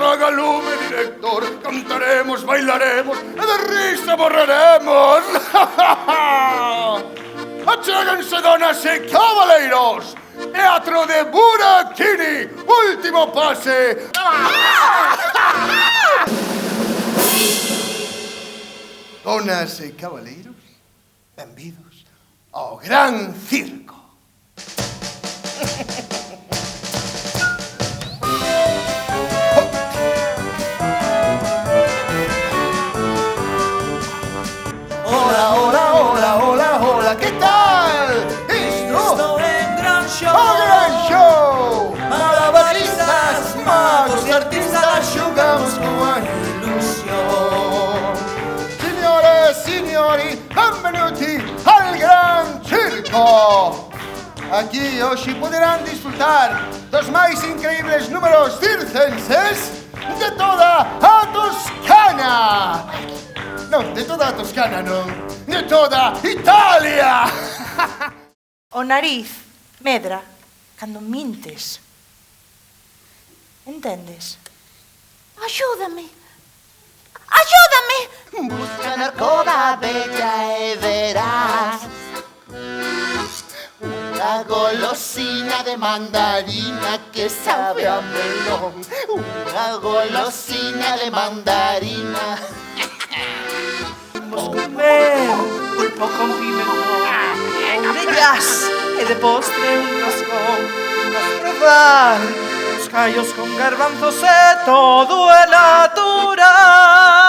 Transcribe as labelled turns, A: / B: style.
A: apaga lume, director. Cantaremos, bailaremos e de risa morreremos. Achéguense, donas e cabaleiros. Teatro de Buraquini. Último pase. Donas e cabaleiros, benvidos ao Gran Circo. Hola, hola, hola, hola, hola, ¿qué tal? Isto
B: é Gran Show.
A: o Gran Show. Malabaristas, magos e artistas xogamos coa ilusión. Signore e signori, benvenuti al Gran Circo. Aquí hoxe poderán disfrutar dos máis increíbles números circenses de toda a Toscana. Non, de toda a Toscana, non. De toda Italia.
B: O nariz medra cando mintes. Entendes? Axúdame. Axúdame.
C: Busca na coda bella e verás unha golosina de mandarina que sabe a melón. Unha golosina de mandarina.
B: Vamos comer pulpo con pimentón, orellas e de postre un roscón. Vas probar os callos con garbanzos e todo é natural.